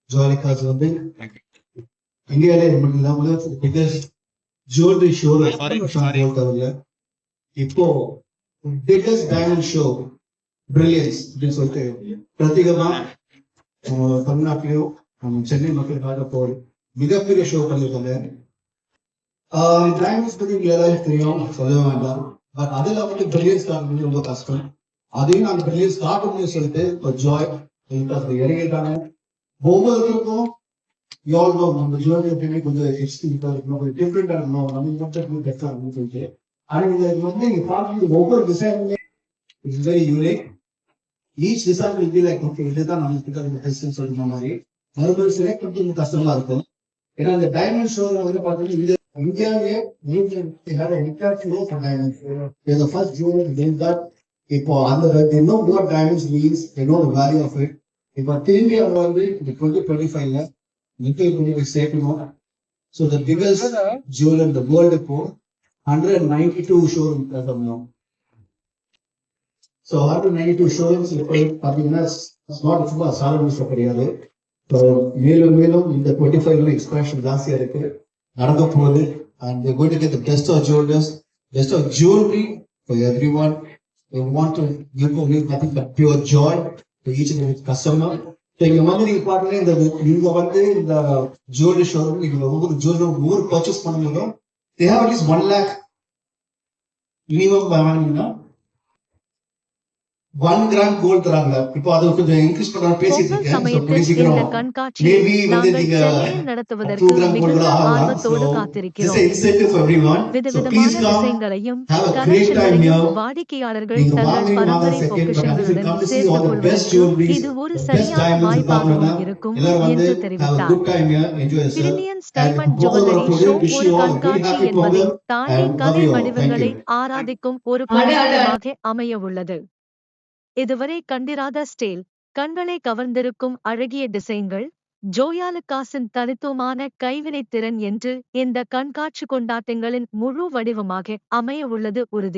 ஜுவல்லிகாஸ் வந்து இந்தியாவிலே மட்டும் இல்லாமல் பிகஸ்ட் ஜுவல்லரி ஷோ போட்டவர்ல இப்போ பிகஸ்ட் டைமண்ட் ஷோ பிரில்லியன்ஸ் அப்படின்னு சொல்லிட்டு பிரத்யேகமா தமிழ்நாட்டிலையும் சென்னை மக்களுக்காக போர் மிகப்பெரிய ஷோ பண்ணியிருக்காங்க. டைமண்ட்ஸ் பத்தி எல்லாரும் தெரியும், சொல்ல வேண்டாம். பட் அதுல வந்து பிரில்லியன்ஸ் காட்டுறது ரொம்ப கஷ்டம். அதையும் அந்த பிரில்லியன்ஸ் காட்டணும்னு சொல்லிட்டு ஒரு ஜாய் இறங்கிட்டாங்க. ஒவ்வொருத்தருக்கும் எவ்வளோ நம்ம ஜுவல்லரி எப்பயுமே கொஞ்சம் எக்ஸ்பீரியன்ஸா இருக்கணும், கொஞ்சம் டிஃப்ரெண்டா இருக்கணும், நம்ம மட்டும் பெஸ்டா இருக்கணும்னு சொல்லிட்டு. ஆனா இது வந்து நீங்க பார்க்குறது ஒவ்வொரு டிசைனுமே it's very unique. Each design will be like okay இதுதான் நமக்கு பெஸ்ட்னு சொல்ற மாதிரி மறுபடியும் செலக்ட் பண்ணுறது கஷ்டமா இருக்கும். ஏன்னா இந்த டைமண்ட் ஷோல வந்து பாத்தீங்கன்னா இந்தியாவிலே ஃபர்ஸ்ட் ஜூன் தட் இப்போ அந்த they know what diamonds means, they know the value of it. இப்போ திரும்பி அவங்க வந்து இந்த 2025ல மிகப்பெரிய சேர்க்கணும். So the biggest jewel in the world இப்போ 192 ஷோரூம் பண்ணோம். ஸோ 192 ஷோரூம்ஸ் பார்த்தீங்கன்னா சும்மா சாதாரண ஷோ கிடையாது. ஸோ மேலும் மேலும் இந்த 25ல எக்ஸ்பேன்ஷன் ஜாஸ்தியா இருக்கு நடக்க போகுது. And they're going to get the best of jewelers, best of jewelry for everyone. They want to give nothing but pure joy to each and every customer. So இங்க வந்து நீங்க பாத்தீங்கன்னா இங்க வந்து இந்த ஜுவல்லரி ஷோரூம் நீங்க ஒவ்வொரு ஜுவல்லரி பர்ச்சேஸ் பண்ணும்போதும் they have at least 1 lakh minimum வாங்கினீங்கன்னா 1 கிராம் கோல்ட் தராங்க. இப்போ அது கொஞ்சம் இன்க்ரீஸ் பண்ணாம பேசிட்டு இருக்கேன். சோ கூடிய சீக்கிரம் மேபி வந்து நீங்க 2 கிராம் கோல்ட் ஆகலாம். So this is incentive for everyone. So please come, have a great time here. வாடிக்கையாளர்கள் தங்கள் பரம்பரை பொக்கிஷங்களுடன் சேர்த்துக் கொள்வதற்கு இது ஒரு சரியான வாய்ப்பாக இருக்கும் என்று தெரிவித்தார். பிரில்லியன்ஸ் டைமண்ட் ஜுவல்லரி ஷோ ஒரு கண்காட்சி என்பதை தாண்டி கலை வடிவங்களை ஆராதிக்கும் ஒரு பரிமாணமாக அமைய உள்ளது. இதுவரை கண்டிராத ஸ்டைல், கண்களை கவர்ந்திருக்கும் அழகிய டிசைன்கள், ஜோயாலுக்காஸின் தனித்துவமான கைவினைத்திறன் என்று இந்த கண்காட்சி கொண்டாட்டங்களின் முழு வடிவமாக அமைய உள்ளது உறுதி.